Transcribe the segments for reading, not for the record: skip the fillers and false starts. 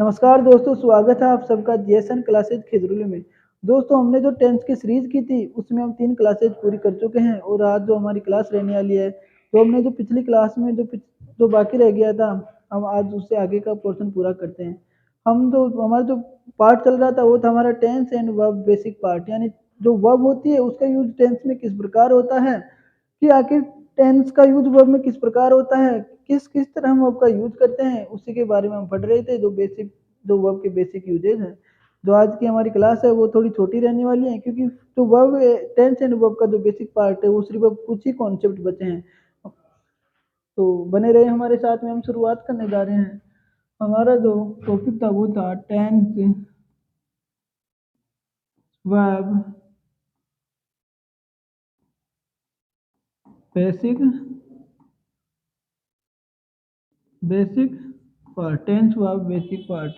नमस्कार दोस्तों, स्वागत है आप सबका जेएसएन क्लासेज खिजरुली में। दोस्तों, हमने जो 10th की सीरीज की थी उसमें हम 3 क्लासेज पूरी कर चुके हैं और आज जो हमारी क्लास रहने वाली है, तो हमने जो पिछली क्लास में जो बाकी रह गया था, हम आज उससे आगे का पोर्शन पूरा करते हैं। हमारा जो पार्ट चल रहा था वो था हमारा tense and verb basic part, यानी जो वर्ब होती है उसका यूज टेंस में किस प्रकार होता है, कि आखिर टेंस का यूज वर्ब में किस प्रकार होता है, किस किस तरह हम वर्ब का यूज करते हैं, उसी के बारे में हम पढ़ रहे थे। जो वर्ब के बेसिक यूजेज हैं। जो आज की हमारी क्लास है वो थोड़ी छोटी रहने वाली है, क्योंकि जो वर्ब टेंस एंड वर्ब का जो बेसिक पार्ट है वो सिर्फ अब कुछ ही कॉन्सेप्ट बचे हैं। तो बने रहे हमारे साथ में, हम शुरुआत करने जा रहे हैं। हमारा जो टॉपिक था वो था tense verb basic basic part, tense verb basic part.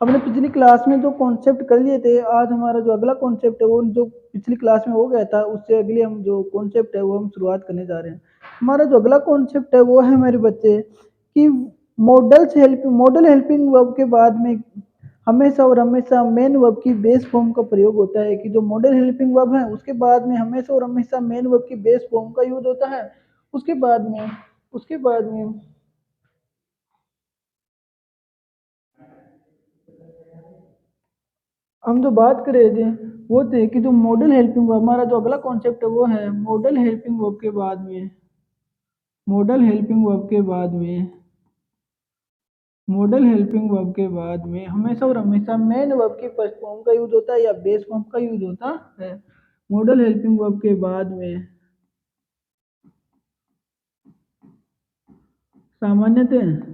हमने पिछली क्लास में जो कॉन्सेप्ट कर लिए थे, आज हमारा जो अगला कॉन्सेप्ट है वो जो पिछली क्लास में हो गया था उससे अगले हम जो कॉन्सेप्ट है वो हम शुरुआत करने जा रहे हैं। हमारा जो अगला कॉन्सेप्ट है वो है मेरे बच्चे कि मॉडल हेल्पिंग वर्ब के बाद में हमेशा और हमेशा मेन वर्ब की बेस फॉर्म का प्रयोग होता है। कि जो मॉडल हेल्पिंग वर्ब है उसके बाद में हमेशा और हमेशा मेन वर्ब की बेस फॉर्म का यूज होता है। उसके बाद में उसके बाद में हम जो बात कर रहे थे वो थे कि जो मॉडल हेल्पिंग वर्ब, हमारा जो अगला कॉन्सेप्ट है वो है मॉडल हेल्पिंग वर्ब के बाद में हमेशा और हमेशा मेन वर्ब की फर्स्ट फॉर्म का यूज होता है या बेस फॉर्म का यूज होता है। मॉडल हेल्पिंग वर्ब के बाद में सामान्यतः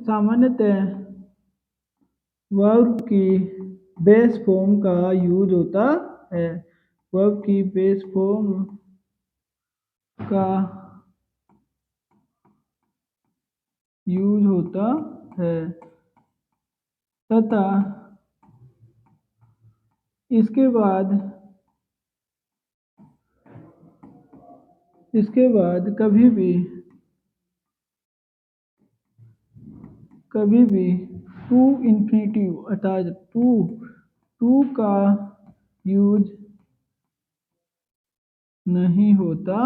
सामान्यतः वर्ब की बेस फॉर्म का यूज होता है। वर्ब की बेस फॉर्म का यूज होता है तथा इसके बाद कभी भी टू इन्फिनेटिव अर्थात टू का यूज नहीं होता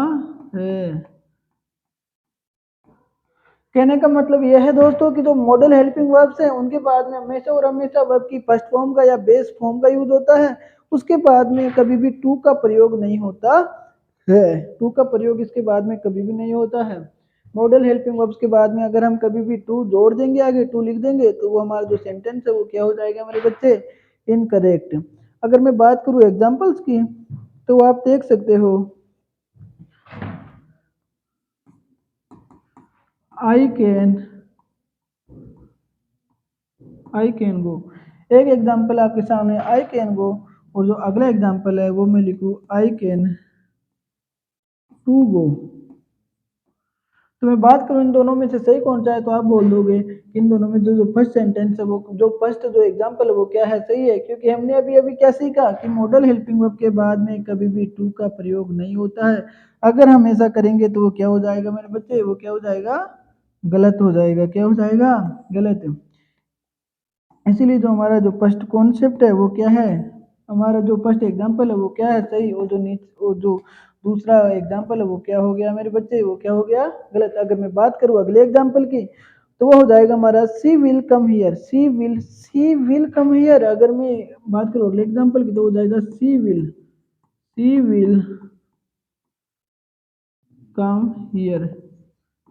है। कहने का मतलब यह है दोस्तों कि जो मॉडल हेल्पिंग वर्ब्स हैं उनके बाद में हमेशा और हमेशा वर्ब की फर्स्ट फॉर्म का या बेस फॉर्म का यूज होता है। उसके बाद में कभी भी टू का प्रयोग नहीं होता है। टू का प्रयोग इसके बाद में कभी भी नहीं होता है। मॉडल हेल्पिंग वर्ब्स के बाद में अगर हम कभी भी टू जोड़ देंगे, आगे टू लिख देंगे, तो वो हमारा जो सेंटेंस है वो क्या हो जाएगा मेरे बच्चे, इनकरेक्ट। अगर मैं बात करूँ एग्जांपल्स की, तो आप देख सकते हो आई कैन गो। एक एग्जांपल आपके सामने आई कैन गो, और जो अगला एग्जांपल है वो मैं लिखूँ आई कैन टू गो। तो मैं बात करूँ इन दोनों में से सही कौन सा है, तो आप बोल दोगे कि इन दोनों में जो फर्स्ट सेंटेंस है वो जो फर्स्ट जो एग्जांपल है वो क्या है, सही है। क्योंकि हमने अभी अभी क्या सीखा कि मॉडल हेल्पिंग वर्ब के बाद में कभी भी टू का प्रयोग नहीं होता है। अगर हम ऐसा करेंगे तो वो क्या हो जाएगा मेरे बच्चे, वो क्या हो जाएगा, गलत हो जाएगा। क्या हो जाएगा, गलत। इसीलिए जो हमारा जो फर्स्ट कॉन्सेप्ट है वो क्या है, हमारा जो फर्स्ट एग्जांपल है वो क्या है, सही। और जो दूसरा एग्जांपल है वो क्या हो गया मेरे बच्चे, वो क्या हो गया, गलत। अगर मैं बात करूँ अगले एग्जांपल की, तो वो हो जाएगा हमारा सी विल कम हियर। अगर मैं बात करूँ अगले एग्जांपल की, तो हो जाएगा सी विल कम हियर,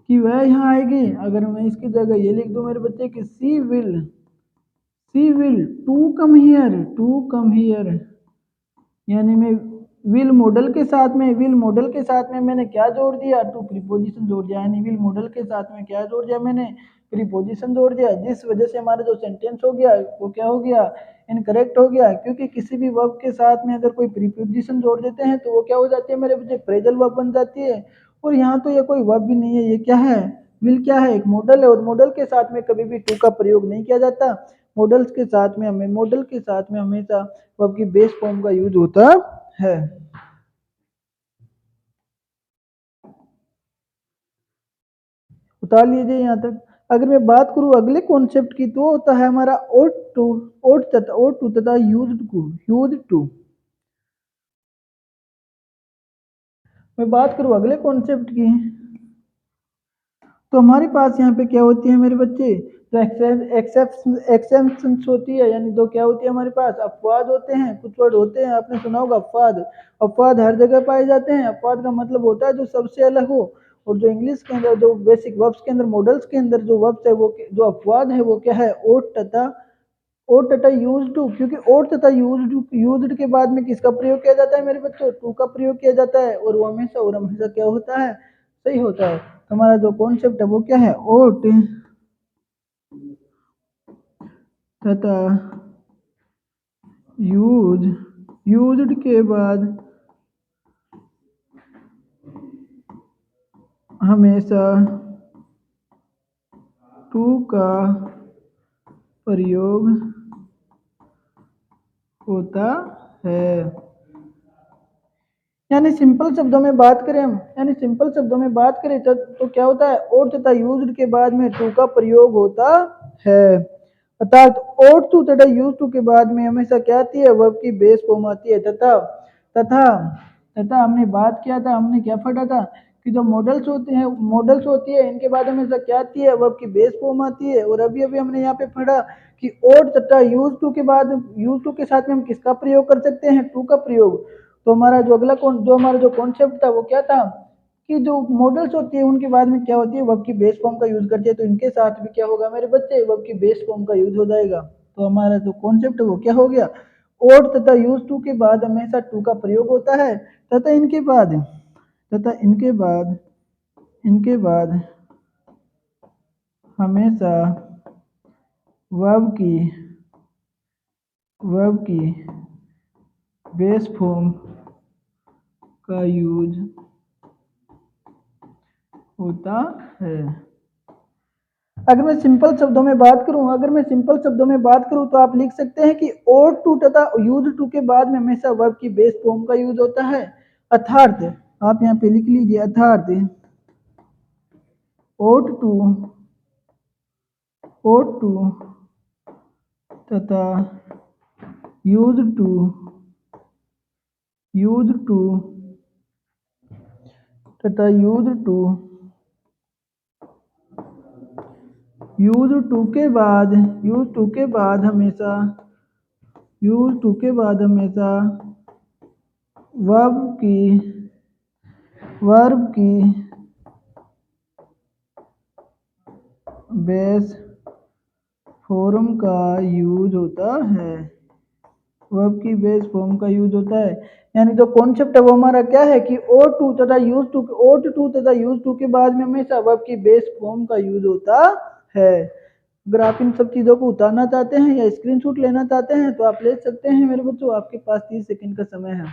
कि वह यहाँ आएगी। अगर मैं इसकी जगह ये लिख दूं मेरे बच्चे कि सी विल टू कम हियर, यानी मैं विल मॉडल के साथ में मैंने क्या जोड़ दिया, टू प्रीपोजिशन जोड़ दिया। यानी विल मॉडल के साथ में क्या जोड़ दिया, मैंने प्रीपोजिशन जोड़ दिया, जिस वजह से हमारा जो सेंटेंस हो गया वो क्या हो गया, इनकरेक्ट हो गया। क्योंकि किसी भी वर्ब के साथ में अगर कोई प्रीपोजिशन जोड़ देते हैं तो वो क्या हो जाती है मेरे बच्चे, फ्रेजल वर्ब बन जाती है। और यहाँ तो ये कोई वर्ब भी नहीं है, ये क्या है, विल क्या है, एक मॉडल है। और मॉडल के साथ में कभी भी टू का प्रयोग नहीं किया जाता। मॉडल्स के साथ में मॉडल के साथ में हमेशा वर्ब की बेस फॉर्म का यूज होता है। उतार लीजिए यहाँ तक। अगर मैं बात करूँ अगले कॉन्सेप्ट की तो होता है हमारा ओट टू तथा यूज्ड टू। मैं बात करूँ अगले कॉन्सेप्ट की तो हमारे पास यहाँ पे क्या होती है मेरे बच्चे, जो एक्सेप्शंस होती है, यानी दो क्या होती है हमारे पास, अपवाद होते हैं। कुछ वर्ड होते हैं आपने सुना होगा अपवाद। अपवाद हर जगह पाए जाते हैं। अपवाद का मतलब होता है जो सबसे अलग हो। और जो इंग्लिश के अंदर जो बेसिक वर्ब्स के अंदर मॉडल्स के अंदर जो वर्ब्स है वो जो अपवाद है वो क्या है, ओट तथा यूज टू। क्योंकि ओट तथा यूज्ड के बाद में किसका प्रयोग किया जाता है मेरे बच्चों, टू का प्रयोग किया जाता है। और वो हमेशा क्या होता है, सही होता है। तो हमारा जो कॉन्सेप्ट है वो क्या है, ओट तथा यूज्ड के बाद हमेशा टू का प्रयोग होता है। यानी सिंपल शब्दों में बात करें हम, यानी सिंपल शब्दों में बात करें तो क्या होता है, और तथा यूज्ड के बाद में टू का प्रयोग होता है। अर्थात और टू तथा यूज टू के बाद में हमेशा क्या आती है, वर्ब की बेस फॉर्म आती है। तथा तथा हमने बात किया था, हमने क्या पढ़ा था कि जो मॉडल्स होती है इनके बाद हमेशा क्या आती है, वर्ब की बेस फॉर्म आती है। और अभी अभी हमने यहाँ पे पढ़ा कि और तथा यूज टू के बाद यूज टू के साथ में हम किसका प्रयोग कर सकते हैं, टू का प्रयोग। तो हमारा जो हमारा जो कॉन्सेप्ट था वो क्या था कि जो मॉडल्स होती है उनके बाद में क्या होती है, वर्ब की बेस फॉर्म का यूज करते हैं। तो इनके साथ भी क्या होगा मेरे बच्चे, वर्ब की बेस फॉर्म का यूज हो जाएगा। तो हमारा जो कॉन्सेप्ट है वो क्या हो गया, और तथा यूज टू के बाद हमेशा टू का प्रयोग होता है। तथा इनके बाद हमेशा वर्ब की बेस फॉर्म का यूज होता है। अगर मैं सिंपल शब्दों में बात करूं तो आप लिख सकते हैं कि और टू तथा यूज टू के बाद में हमेशा वर्ब की बेस फॉर्म का यूज होता है। अर्थात आप यहाँ पे लिख लीजिए, अर्थात ओट टू तथा यूज टू तथा यूज टू के बाद हमेशा वर्ब की बेस फॉर्म का यूज होता है। वर्ब की बेस फॉर्म का यूज होता है। यानी जो कॉन्सेप्ट है वो हमारा क्या है कि ओट टू तथा यूज टू के बाद में हमेशा वर्ब की बेस फॉर्म का यूज होता है। अगर आप इन सब चीजों को उतारना चाहते हैं या स्क्रीनशॉट लेना चाहते हैं तो आप ले सकते हैं मेरे बच्चों, आपके पास 30 सेकंड का समय है।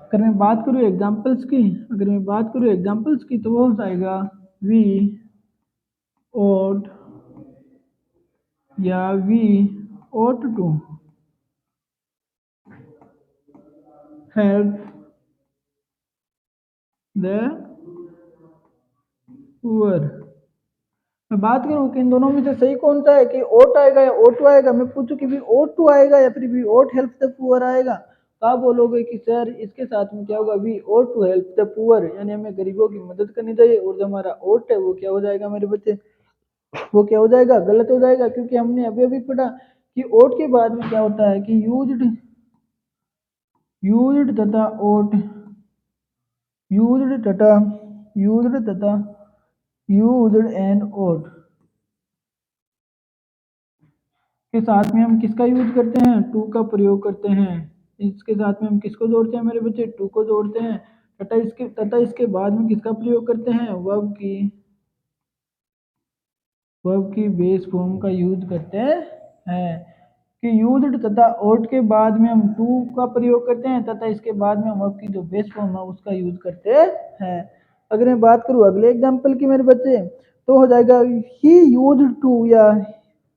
अगर मैं बात करूँ एग्जांपल्स की तो वो हो जाएगा वी ओट या we ought to help the poor। मैं बात करूं कि इन दोनों में से सही कौन सा है, कि ओट आएगा या ओट आएगा। मैं पूछूं कि भी ओट टू आएगा या फिर भी ओट हेल्प द पुअर आएगा, तो आप बोलोगे कि सर इसके साथ में क्या होगा, we ought to help the poor, यानी हमें गरीबों की मदद करनी चाहिए। और जो हमारा ओट है वो क्या हो जाएगा मेरे बच्चे, वो क्या हो जाएगा, गलत हो जाएगा। क्योंकि हमने अभी अभी पढ़ा कि ओट के बाद में क्या होता है कि यूज्ड तथा ओट यूज्ड तथा यूज्ड तथा यूज्ड एंड ओट के साथ में हम किसका यूज करते हैं, टू का प्रयोग करते हैं। इसके साथ में हम किसको जोड़ते हैं मेरे बच्चे, टू को जोड़ते हैं। तथा इसके बाद में किसका प्रयोग करते हैं, वर्ब की बेस फॉर्म का यूज करते हैं। कि यूज्ड तथा ought के बाद में हम टू का प्रयोग करते हैं तथा इसके बाद में हम वर्ब की जो बेस फॉर्म है उसका यूज करते हैं। अगर मैं बात करूँ अगले एग्जाम्पल की मेरे बच्चे, तो हो जाएगा ही यूज्ड टू, या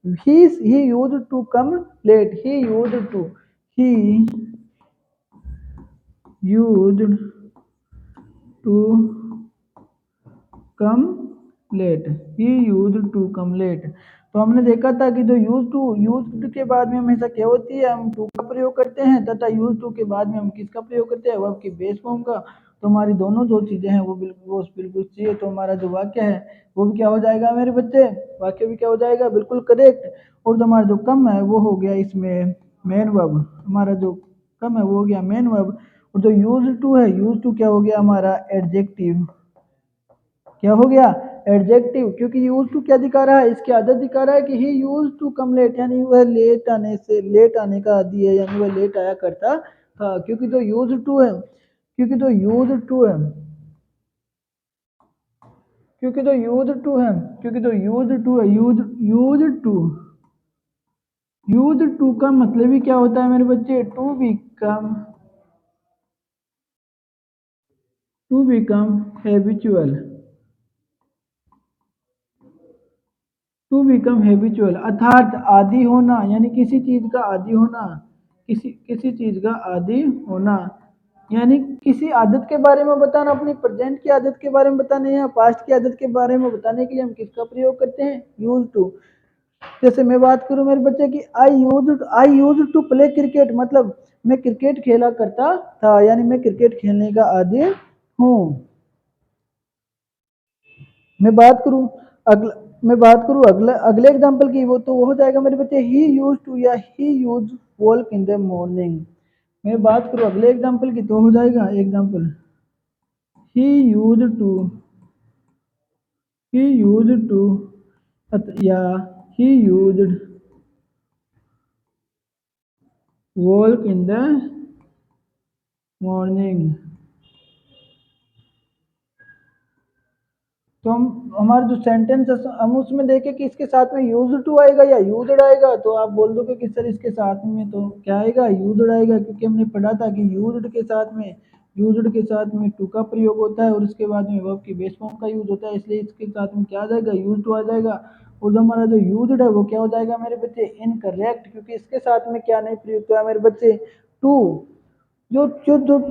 he used to come late, he used to, he used to come late, he used to come late. तो हमने देखा था कि जो यूज्ड के बाद में हमेशा क्या होती है, हम टू का प्रयोग करते हैं तथा यूज्ड टू के बाद में हम किसका प्रयोग करते हैं, वर्ब की बेस फॉर्म का। तो हमारी दोनों जो चीजें हैं वो बिल्कुल चाहिए। तो हमारा जो वाक्य है वो भी क्या हो जाएगा मेरे बच्चे, वाक्य भी क्या हो जाएगा, बिल्कुल करेक्ट। और जो हमारा जो कम है वो हो गया इसमें मेन वर्ब, हमारा जो कम है वो हो गया मेन वर्ब। और जो यूज्ड टू है, यूज्ड टू क्या हो गया हमारा एडजेक्टिव, क्या हो गया एडजेक्टिव। क्योंकि यूज टू क्या दिखा रहा है, इसकी आदत दिखा रहा है कि ही यूज टू कम लेट, यानी वह लेट आने का आदी है, यानी वह लेट आया करता था। क्योंकि जो यूज टू है, क्योंकि जो यूज टू है, क्योंकि जो यूज टू है, क्योंकि जो यूज टू है, यूज टू का मतलब ही क्या होता है मेरे बच्चे, to become habitual, to become habitual अर्थात आदि होना, यानी किसी चीज का आदि होना, किसी चीज का आदि होना, यानी किसी आदत के बारे में बताना, अपनी प्रेजेंट की आदत के बारे में बताने या पास्ट की आदत के बारे में बताने के लिए हम किसका प्रयोग करते हैं, यूज टू। जैसे मैं बात करूं मेरे बच्चे की, आई यूज टू प्ले क्रिकेट, मतलब मैं क्रिकेट खेला करता था, यानी मैं क्रिकेट खेलने का आदी हूँ। मैं बात करूं अगला मैं बात करूं अगले अगले एग्जांपल की, वो हो जाएगा मेरे बच्चे ही यूज टू, या he use walk in the morning. मैं बात करूं अगले एग्जांपल की, तो हो जाएगा example he use to, he use to, या he use walk in the morning. तो हम हमारा जो सेंटेंस है हम उसमें देखें कि इसके साथ में यूज टू आएगा या यूज्ड आएगा, तो आप बोल दोगे कि सर इसके साथ में तो क्या आएगा, यूज्ड आएगा। क्योंकि हमने पढ़ा था कि यूज्ड के साथ में टू का प्रयोग होता है और उसके बाद में वर्ब की बेस फॉर्म का यूज होता है, इसलिए इसके साथ में क्या आ जाएगा, यूज टू आ जाएगा। और जो हमारा जो यूज्ड है वो क्या हो जाएगा मेरे बच्चे, इनकरेक्ट, क्योंकि इसके साथ में क्या नहीं प्रयुक्त हुआ मेरे बच्चे, टू। जो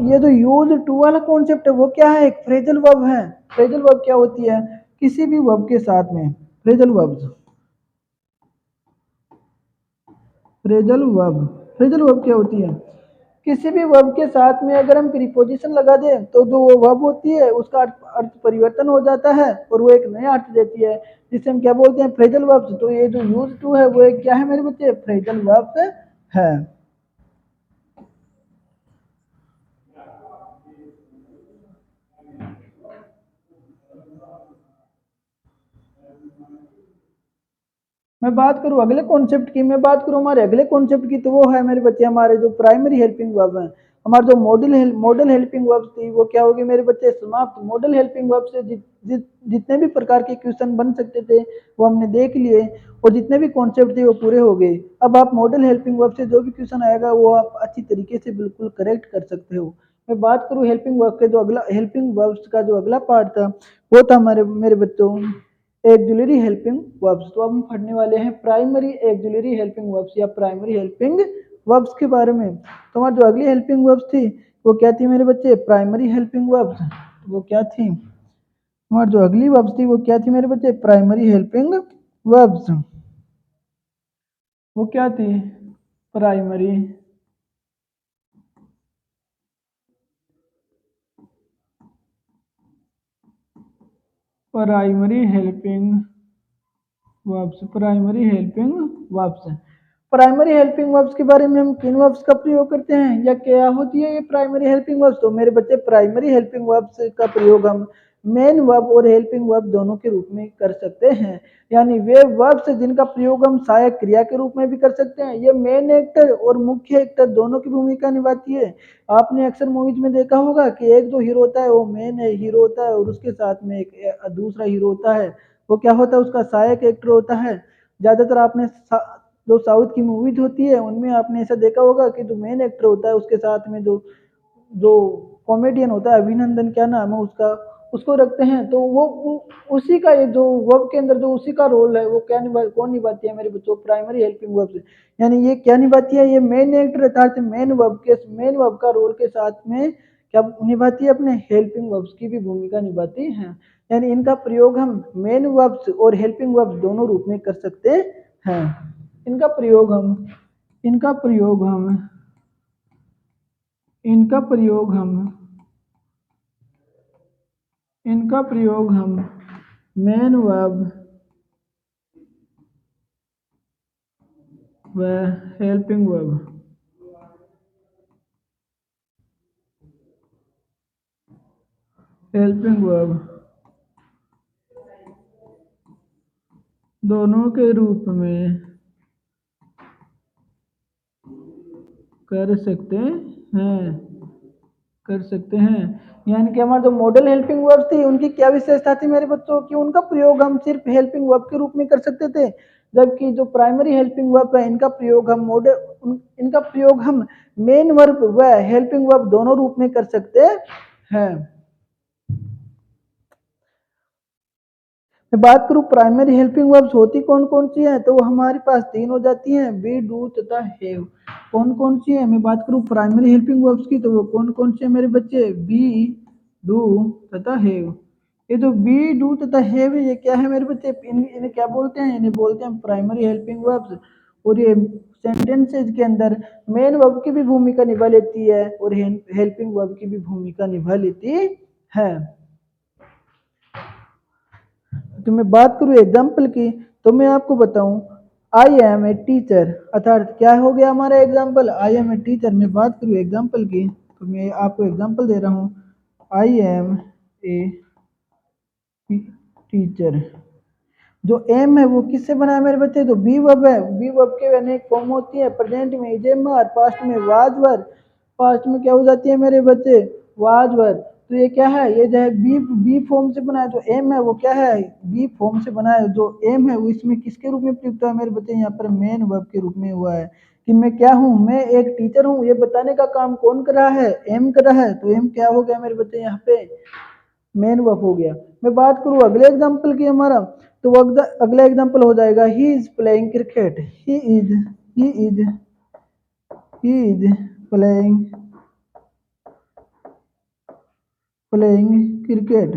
ये जो यूज टू वाला कॉन्सेप्ट है वो क्या है, एक फ्रेजल वर्ब है। फ्रेजल वर्ब क्या होती है, किसी भी वर्ब के साथ में, phrasal verb, phrasal verb, phrasal verb क्या होती है, किसी भी वर्ब के साथ में अगर हम प्रीपोजिशन लगा दें तो जो वो वर्ब होती है उसका अर्थ परिवर्तन हो जाता है और वो एक नया अर्थ देती है, जिसे हम क्या बोलते हैं, फ्रेजल वर्ब्स। तो ये जो यूज टू है वो एक क्या है मेरे बच्चे, फ्रेजल वर्ब है। मैं बात करूं हमारे अगले कॉन्सेप्ट की, तो वो है मेरे बच्चे हमारे जो प्राइमरी हेल्पिंग वर्ब हैं। हमारे जो मॉडल हेल्पिंग वर्ब थी वो क्या होगी मेरे बच्चे, समाप्त। मॉडल हेल्पिंग वर्ब से जितने भी प्रकार के क्वेश्चन बन सकते थे वो हमने देख लिए, और जितने भी कॉन्सेप्ट थे वो पूरे हो गए। अब आप मॉडल हेल्पिंग वर्ब से जो भी क्वेश्चन आएगा वो आप अच्छी तरीके से बिल्कुल करेक्ट कर सकते हो। मैं बात करूं हेल्पिंग वर्ब के, जो अगला हेल्पिंग वर्ब्स का जो अगला पार्ट था वो था हमारे मेरे बच्चों एक्जुलरी हेल्पिंग वर्ब्स। तो अब हम पढ़ने वाले हैं प्राइमरी एक्जुलरी हेल्पिंग वर्ब्स या प्राइमरी हेल्पिंग वर्ब्स के बारे में। तो हमारी जो अगली हेल्पिंग वर्ब्स थी वो क्या थी मेरे बच्चे, प्राइमरी हेल्पिंग वर्ब्स। वो क्या थी, हमारी जो अगली वर्ब्स थी वो क्या थी मेरे बच्चे, प्राइमरी हेल्पिंग वर्ब्स। वो क्या थी, primary primary helping verbs, primary helping verbs. Primary helping verbs के बारे में हम किन वर्ब्स का प्रयोग करते हैं या क्या होती है ये प्राइमरी हेल्पिंग वर्ब्स। तो मेरे बच्चे प्राइमरी हेल्पिंग वर्ब्स का प्रयोग हम मेन वर्ब और हेल्पिंग वर्ब दोनों के रूप में कर सकते हैं। यानी वे वर्ब्स जिनका प्रयोग हम सहायक क्रिया के रूप में भी कर सकते हैं। ये मेन एक्टर और मुख्य एक्टर दोनों की भूमिका निभाती है। आपने अक्सर मूवीज में देखा होगा कि एक जो हीरो होता है वो मेन हीरो होता है और उसके साथ में एक दूसरा हीरो होता है, वो क्या होता है, उसका सहायक एक्टर होता है। ज्यादातर आपने जो साउथ की मूवीज होती है उनमें आपने ऐसा देखा होगा कि जो मेन एक्टर होता है उसके साथ में जो जो कॉमेडियन होता है, अभिनंदन क्या नाम है उसका, उसको रखते हैं। तो उसी का ये जो वर्ब के अंदर जो उसी का रोल है वो क्या कौन निभाती है मेरे बच्चों, प्राइमरी हेल्पिंग वर्ब से। यानी ये क्या निभाती है, ये मेन एक्टर अर्थात मेन वर्ब का रोल के साथ में क्या निभाती है, अपने हेल्पिंग वर्ब्स की भी भूमिका निभाती है। यानी इनका प्रयोग हम मेन वर्ब्स और हेल्पिंग वर्ब्स दोनों रूप में कर सकते हैं। इनका प्रयोग हम इनका प्रयोग हम इनका प्रयोग हम इनका प्रयोग हम मेन वर्ब व हेल्पिंग वर्ब दोनों के रूप में कर सकते हैं कर सकते हैं। यानी कि हमारे जो मॉडल हेल्पिंग वर्ब थी उनकी क्या विशेषता थी मेरे बच्चों की, उनका प्रयोग हम सिर्फ हेल्पिंग वर्ब के रूप में कर सकते थे, जबकि जो प्राइमरी हेल्पिंग वर्ब है इनका प्रयोग हम मेन वर्ब व हेल्पिंग वर्ब दोनों रूप में कर सकते हैं। मैं बात करूं प्राइमरी हेल्पिंग वर्ब्स होती कौन कौन सी है, तो वो हमारे पास तीन हो जाती हैं, बी, डू तथा हैव। कौन कौन सी है, मैं बात करूं प्राइमरी हेल्पिंग वर्ब्स की, तो वो कौन कौन सी है मेरे बच्चे, बी, डू तथा हैव। ये जो बी, डू तथा हैव ये क्या है मेरे बच्चे, इन्हें क्या बोलते हैं, इन्हें बोलते हैं प्राइमरी हेल्पिंग वर्ब्स। और ये सेंटेंसेज के अंदर मेन वर्ब की भी भूमिका निभा लेती है और हेल्पिंग वर्ब की भी भूमिका निभा लेती है। तो मैं बात करूँ एग्जाम्पल की, तो मैं आपको बताऊं आई एम ए टीचर, अर्थात क्या हो गया हमारा example, I am a teacher. मैं बात करूँ एग्जाम्पल की, तो मैं आपको एग्जाम्पल दे रहा हूँ, आई एम ए टीचर। जो एम है वो किससे बना है मेरे बच्चे, तो बी वर्ब है। बी वर्ब के अनेक फॉर्म होती है, प्रेजेंट में इज एम आर, पास्ट में वाज वर, पास्ट में क्या हो जाती है मेरे बच्चे, वाज वर। तो ये क्या है, ये जो है बी बी फॉर्म से बना है, जो एम है वो क्या है, बी फॉर्म से बना है। जो एम है वो इसमें किसके रूप में प्रयुक्त है मेरे बच्चे, यहाँ पर मेन वर्ब के रूप में हुआ है कि मैं क्या हूँ, मैं एक टीचर हूँ। ये बताने का काम कौन कर रहा है, एम कर रहा है। तो एम क्या हो गया मेरे बच्चे यहाँ पे, मेन वर्ब हो गया। मैं बात करूँ अगले एग्जाम्पल की हमारा, तो अगला एग्जाम्पल हो जाएगा he is playing cricket. He is he is playing playing cricket.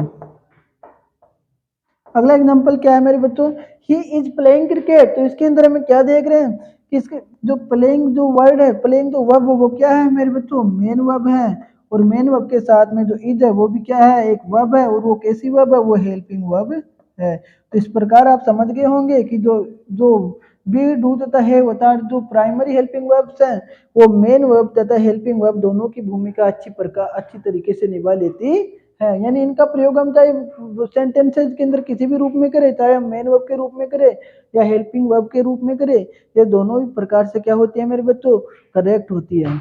अगला एग्जाम्पल क्या है मेरे बच्चों, ही इज प्लेइंग क्रिकेट। तो इसके अंदर हमें क्या देख रहे हैं कि इसके जो प्लेइंग जो वर्ड है, प्लेइंग जो वर्ब वो क्या है मेरे बच्चों, मेन वर्ब है। और मेन वर्ब के साथ में जो इज है वो भी क्या है, एक वर्ब है। और वो कैसी वर्ब है, वो हेल्पिंग वर्ब है। तो इस प्रकार आप समझ गए होंगे कि जो जो बी, डू तथा है अर्थात जो प्राइमरी हेल्पिंग वर्ब्स हैं वो मेन वर्ब तथा हेल्पिंग वर्ब दोनों की भूमिका अच्छी तरीके से निभा लेती है। यानी इनका प्रयोग हम चाहे सेंटेंसेस के अंदर किसी भी रूप में करें, चाहे हम मेन वर्ब के रूप में करें या हेल्पिंग वर्ब के रूप में करें, ये दोनों ही प्रकार से क्या होती है मेरे बच्चों, करेक्ट होती है।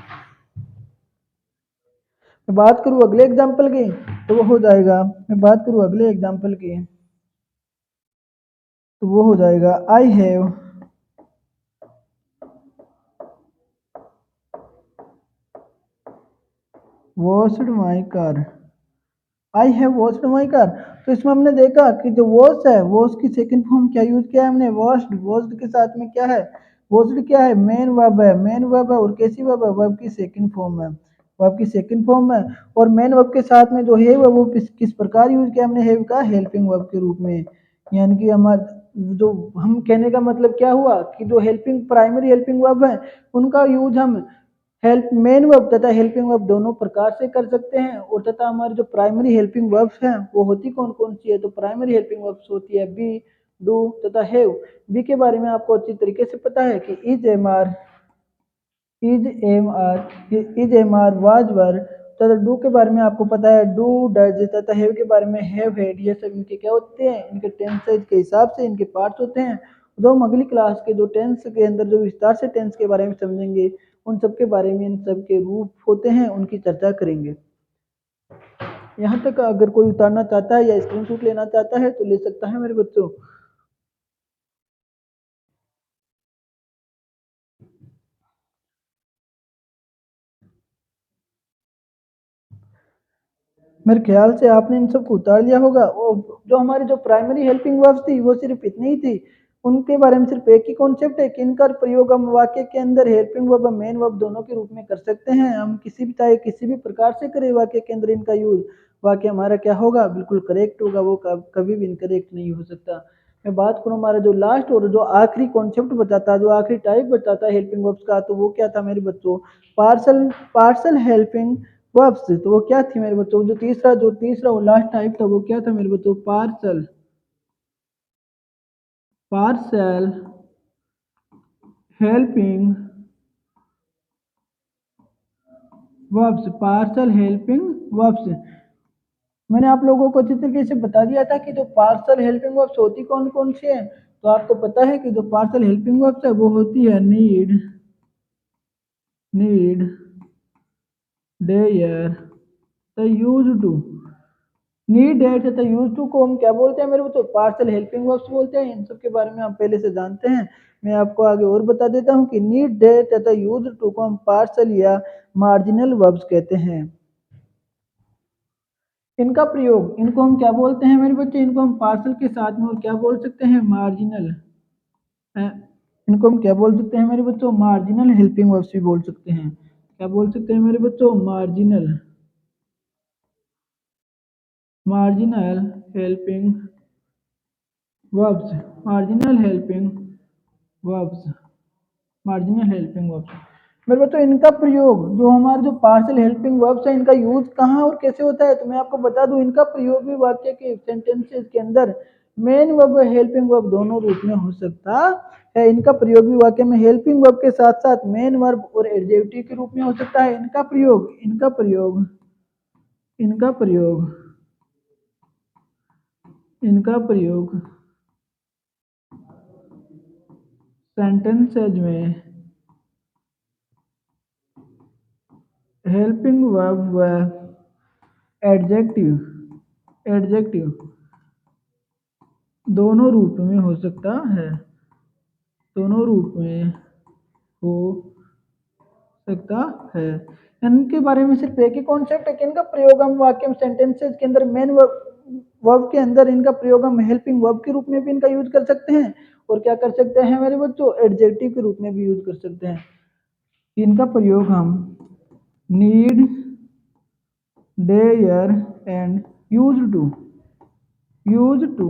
मैं बात करूं अगले एग्जाम्पल की, तो वो हो जाएगा, मैं बात करूं अगले एग्जाम्पल की, तो वो हो जाएगा I have washed my car. I have washed my car. तो इसमें हमने देखा कि जो वॉश है, वॉश की सेकंड फॉर्म क्या यूज किया है हमने, वॉश्ड। वॉश्ड के साथ में क्या है, वॉश्ड क्या है, मेन वर्ब है। मेन वर्ब है और कैसी वर्ब है, वर्ब की सेकंड फॉर्म है, वर्ब की सेकंड फॉर्म है। और मेन वर्ब के साथ में जो है वो किस प्रकार यूज किया हमने, हैव का हेल्पिंग वर्ब के रूप में। यानी कि हमारा जो हम कहने का मतलब क्या हुआ कि जो हेल्पिंग प्राइमरी हेल्पिंग वर्ब है उनका यूज हम हेल्प मेन वर्ब तथा हेल्पिंग वर्ब दोनों प्रकार से कर सकते हैं। और तथा हमारी जो प्राइमरी हेल्पिंग वर्ब्स हैं वो होती कौन कौन सी है, तो प्राइमरी हेल्पिंग वर्ब्स होती है बी, डू तथा हैव। बी के बारे में आपको अच्छी तरीके से पता है कि is am are was were. तथा डू के बारे में आपको पता है डू, डज तथा हैव के बारे में हैव, हैड। ये सब इनके क्या होते हैं, इनके टेंसेज के हिसाब से इनके पार्ट्स होते हैं। जो हम अगली क्लास के जो टेंस के अंदर जो विस्तार से टेंस के बारे में समझेंगे, उन सब के बारे में, इन सब के रूप होते हैं उनकी चर्चा करेंगे। यहाँ तक अगर कोई उतारना चाहता है या स्क्रीनशॉट लेना चाहता है तो ले सकता है मेरे बच्चों। मेरे ख्याल से आपने इन सबको उतार लिया होगा। वो जो हमारी जो प्राइमरी हेल्पिंग वर्ब्स थी वो सिर्फ इतनी ही थी। उनके बारे में सिर्फ एक ही कॉन्सेप्ट है कि इनका प्रयोग हम वाक्य के अंदर हेल्पिंग वर्ब और मेन वर्ब दोनों के रूप में कर सकते हैं। हम किसी भी चाहे किसी भी प्रकार से करें वाक्य के अंदर इनका यूज, वाक्य हमारा क्या होगा, बिल्कुल करेक्ट होगा, वो कभी भी इनकरेक्ट नहीं हो सकता। मैं बात करूँ हमारा जो लास्ट और जो आखिरी कॉन्सेप्ट बताता, जो आखिरी टाइप बताता है हेल्पिंग वर्ब्स का, तो वो क्या था मेरे बच्चों, पार्सल पार्सल हेल्पिंग वर्ब्स। तो वो क्या थी मेरे बच्चों, जो तीसरा और लास्ट टाइप था वो क्या था मेरे बच्चों, parcel parcel helping verbs, parcel helping verbs. मैंने आप लोगों को अच्छी तरीके से बता दिया था कि जो पार्सल हेल्पिंग वर्ब्स होती कौन कौन सी है। तो आपको पता है कि जो पार्सल हेल्पिंग वर्ब्स है वो होती है need, need, dare, the use to. Need, dare तथा यूज टू को हम क्या बोलते हैं मेरे बच्चों, पार्सल हेल्पिंग वर्ब्स बोलते हैं। इन सब के बारे में हम पहले से जानते हैं। मैं आपको आगे और बता देता हूँ कि नीड, डेयर तथा यूज टू को हम पार्सल या मार्जिनल वर्ब्स कहते हैं। इनका प्रयोग, इनको हम क्या बोलते हैं मेरे बच्चे, इनको हम पार्सल के साथ में और क्या बोल सकते हैं, मार्जिनल। इनको हम क्या बोल सकते हैं मेरे बच्चों, मार्जिनल हेल्पिंग वर्ब्स भी बोल सकते हैं। क्या बोल सकते हैं मेरे बच्चों, marginal, marginal helping verbs, marginal helping verbs, marginal helping verbs. मेरे बच्चों इनका प्रयोग, जो हमारे जो पार्सल हेल्पिंग वर्ब्स है, इनका यूज कहाँ और कैसे होता है, तो मैं आपको बता दूं, इनका प्रयोग भी वाक्य के सेंटेंसेस के अंदर मेन वर्ब और हेल्पिंग वर्ब दोनों रूप में हो सकता है। इनका प्रयोग भी वाक्य में हेल्पिंग वर्ब के साथ साथ मेन वर्ब और एडजेक्टिव के रूप में हो सकता है। इनका प्रयोग, इनका प्रयोग, इनका प्रयोग, इनका प्रयोग सेंटेंसेज में हेल्पिंग वर्ब व एडजेक्टिव, एडजेक्टिव दोनों रूप में हो सकता है, दोनों रूप में हो सकता है। इनके बारे में सिर्फ एक ही कॉन्सेप्ट है कि इनका प्रयोग हम वाक्य में सेंटेंसेस के अंदर मेन वर्ब के अंदर इनका प्रयोग हम हेल्पिंग वर्ब के रूप में भी इनका यूज कर सकते हैं, और क्या कर सकते हैं मेरे बच्चों, एडजेक्टिव के रूप में भी यूज कर सकते हैं। इनका प्रयोग हम need, dare and use to,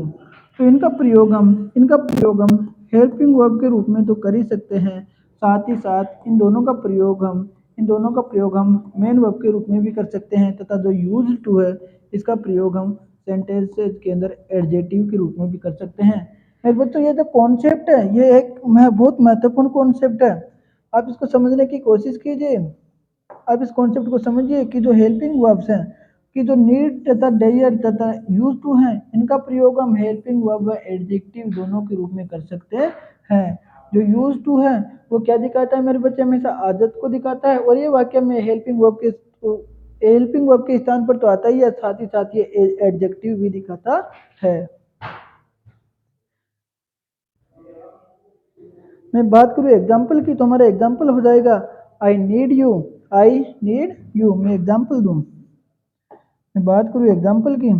तो इनका प्रयोग हम हेल्पिंग वर्ब के रूप में तो कर ही सकते हैं। साथ ही साथ इन दोनों का प्रयोग हम मेन वर्ब के रूप में भी कर सकते हैं, तथा जो यूज टू है इसका प्रयोग हम सेंटेंसेस के अंदर एडजेक्टिव के रूप में भी कर सकते हैं। मेरे बच्चों ये जो कॉन्सेप्ट है ये एक बहुत महत्वपूर्ण कॉन्सेप्ट है। आप इसको समझने की कोशिश कीजिए। आप इस कॉन्सेप्ट को समझिए कि जो हेल्पिंग वर्ब्स हैं, कि जो नीड तथा डेयर तथा यूज टू हैं, इनका प्रयोग हम हेल्पिंग वर्ब व एडजेक्टिव दोनों के रूप में कर सकते हैं। जो यूज टू है वो क्या दिखाता है मेरे बच्चे, हमेशा आदत को दिखाता है, और ये वाक्य में हेल्पिंग वर्ब के स्थान पर तो आता ही है, साथ ही ये एडजेक्टिव भी दिखाता है। मैं बात करूँ एग्जाम्पल की, तो हमारा एग्जाम्पल हो जाएगा I need you, I need you. मैं एग्जाम्पल दूं, मैं बात करूँ एग्जाम्पल की,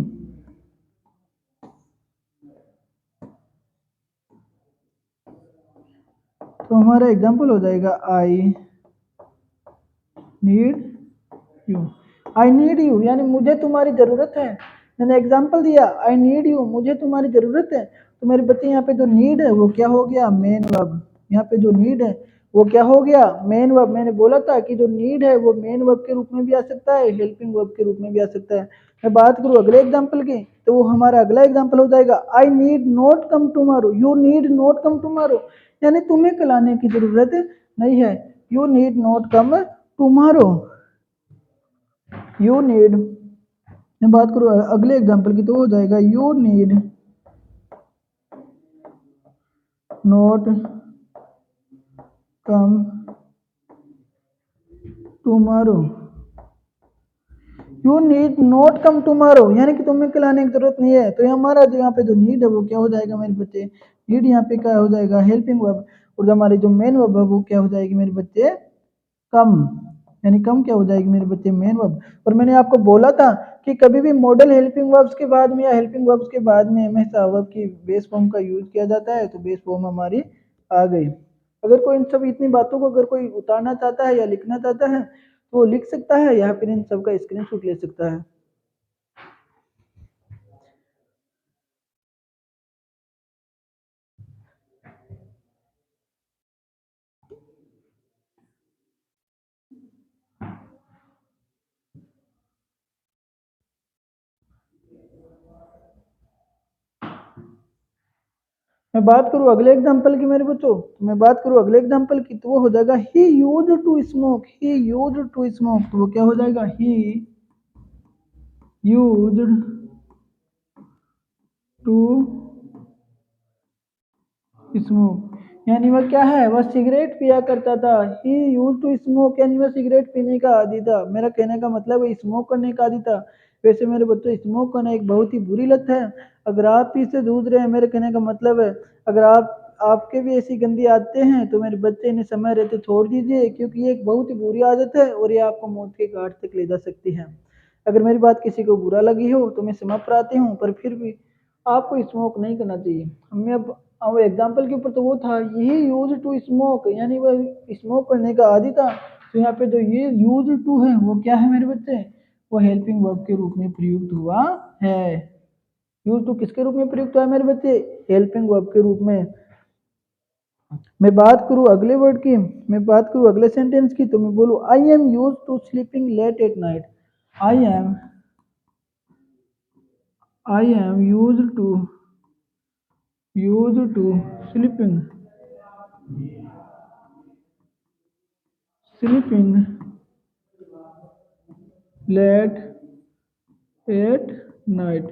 तो हमारा एग्जाम्पल हो जाएगा I need you. I need you यानी मुझे तुम्हारी ज़रूरत है। मैंने एग्जाम्पल दिया आई नीड यू, मुझे तुम्हारी ज़रूरत है। तो मेरे बच्चे यहाँ पे जो नीड है वो क्या हो गया, मेन वर्ब। यहाँ पे जो नीड है वो क्या हो गया, मेन वर्ब। मैंने बोला था कि जो नीड है वो मेन वर्ब के रूप में भी आ सकता है, हेल्पिंग वर्ब के रूप में भी आ सकता है। मैं बात करूँ अगले एग्जाम्पल की, तो वो हमारा अगला एग्जाम्पल हो जाएगा I need not come tomorrow, you need not come tomorrow, यानी तुम्हें कल आने की जरूरत नहीं है। You need not come tomorrow, you need, मैं बात करूँ अगले एग्जाम्पल की, तो हो जाएगा you need not come tomorrow, you need not come tomorrow, यानी कि तुम्हें कल आने की जरूरत नहीं है। तो ये हमारा जो यहाँ पे जो नीड है वो क्या हो जाएगा मेरे बच्चे, नीड यहाँ पे क्या हो जाएगा, हेल्पिंग वर्ब। और जो हमारी जो मेन वर्ब है वो क्या हो जाएगी मेरे बच्चे, कम, यानी कम क्या हो जाएगी मेरे बच्चे, मेन वर्ब। और मैंने आपको बोला था कि कभी भी मॉडल हेल्पिंग वर्ब्स के बाद में या हेल्पिंग वर्ब्स के बाद में हमेशा वर्ब की बेस फॉर्म का यूज किया जाता है, तो बेस फॉर्म हमारी आ गई। अगर कोई इन सब इतनी बातों को अगर कोई उतारना चाहता है या लिखना चाहता है तो वो लिख सकता है या फिर इन सब का स्क्रीनशॉट ले सकता है। मैं बात करूँ अगले एग्जाम्पल की मेरे बच्चों, तो मैं बात करूँ अगले एग्जाम्पल की, तो वो हो जाएगा he use to smoke, he use to smoke, तो वो क्या हो जाएगा, ही यूज टू स्मोक, यानी वह क्या है, वह सिगरेट पिया करता था। ही यूज टू स्मोक यानी वह सिगरेट पीने का आदी था। मेरा कहने का मतलब है स्मोक करने का आदी था। वैसे मेरे बच्चों स्मोक करना एक बहुत ही बुरी लत है। अगर आप भी इससे जूझ रहे हैं, मेरे कहने का मतलब है अगर आपके भी ऐसी गंदी आदतें हैं तो मेरे बच्चे इन्हें समय रहते छोड़ दीजिए, क्योंकि ये एक बहुत ही बुरी आदत है और ये आपको मौत के घाट तक ले जा सकती है। अगर मेरी बात किसी को बुरा लगी हो तो मैं क्षमा प्रार्थी हूँ, पर फिर भी आपको स्मोक नहीं करना चाहिए। हमें अब एग्जाम्पल के ऊपर तो वो था यही यूज टू स्मोक, यानी वह स्मोक करने का आदी था। तो यहाँ पे जो ये यूज टू है वो क्या है मेरे बच्चे, वो हेल्पिंग वर्ब के रूप में प्रयुक्त हुआ है। यूज टू किसके रूप में प्रयुक्त हुआ है मेरे बच्चे, हेल्पिंग वर्ब के रूप में। मैं बात करूँ अगले वर्ड की, मैं बात करूँ अगले सेंटेंस की, तो मैं बोलूँ I am use to sleeping late at night. I am I am use to sleeping late at night,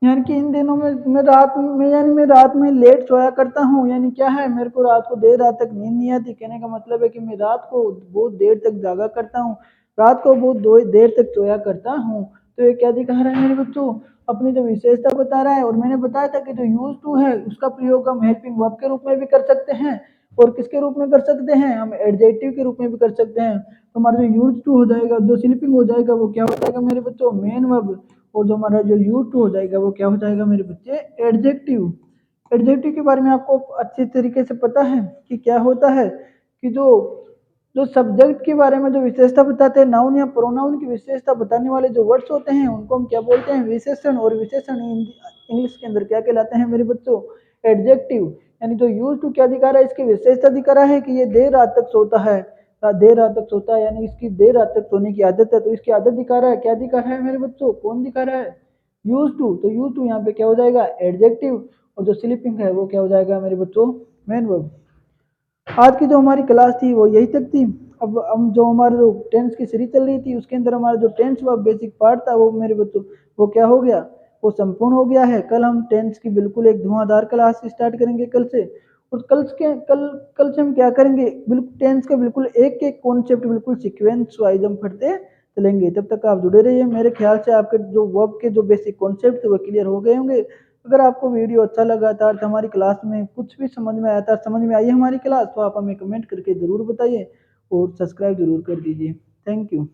यानी कि इन दिनों में मैं रात में यानी मैं रात में लेट सोया करता हूँ, यानी क्या है मेरे को रात को देर रात तक नींद नहीं आती। कहने का मतलब है कि मैं रात को बहुत देर तक जागा करता हूँ, रात को बहुत देर तक सोया करता हूँ। तो ये क्या दिखा रहा है मेरे बच्चों, अपनी जो विशेषता बता रहा है। और मैंने बताया था कि जो यूज टू है उसका प्रयोग हम हेल्पिंग वर्ब के रूप में भी कर सकते हैं, और किसके रूप में कर सकते हैं, हम एडजेक्टिव के रूप में भी कर सकते हैं। तो हमारा जो यूज टू हो जाएगा, जो स्लीपिंग हो जाएगा वो क्या हो जाएगा मेरे बच्चों, मेन वर्ब। और जो हमारा जो यू टू हो जाएगा वो क्या हो जाएगा मेरे बच्चे, एडजेक्टिव। एडजेक्टिव के बारे में आपको अच्छे तरीके से पता है कि क्या होता है, कि जो जो सब्जेक्ट के बारे में जो विशेषता बताते हैं, नाउन या प्रोनाउन की विशेषता बताने वाले जो वर्ड्स होते हैं उनको हम क्या बोलते हैं, विशेषण। और विशेषण इंग्लिश के अंदर क्या कहलाते हैं मेरे बच्चों, एडजेक्टिव। यानी जो यूज टू क्या दिखा रहा है, इसकी विशेषता दिखा रहा है कि ये देर रात तक सोता है, देर रात तक सोता है, यानी इसकी देर रात तक सोने की आदत है। तो इसकी आदत दिखा रहा है, क्या दिखा रहा है मेरे बच्चों, कौन दिखा रहा है, यूज टू। तो यूज टू यहाँ पे क्या हो जाएगा, एडजेक्टिव। और जो स्लीपिंग है वो क्या हो जाएगा मेरे बच्चों, मेन वर्ब। आज की जो हमारी क्लास थी वो यही तक थी। अब हम जो हमारे जो टेंस की सीरीज चल रही थी उसके अंदर हमारा जो टेंस व बेसिक पार्ट था वो मेरे बच्चों वो क्या हो गया, वो संपूर्ण हो गया है। कल हम टेंस की बिल्कुल एक धुआंधार क्लास स्टार्ट करेंगे कल से। और कल से हम क्या करेंगे, बिल्कुल टेंस का बिल्कुल एक एक कॉन्सेप्ट बिल्कुल सीक्वेंस वाइज हम पढ़ते चलेंगे। तब तक आप जुड़े रहिए। मेरे ख्याल से आपके जो वर्ब के जो बेसिक कॉन्सेप्ट थे वो क्लियर हो गए होंगे। अगर आपको वीडियो अच्छा लगा था, तो हमारी क्लास में कुछ भी समझ में आया था, समझ में आई हमारी क्लास, तो आप हमें कमेंट करके ज़रूर बताइए और सब्सक्राइब ज़रूर कर दीजिए। Thank you.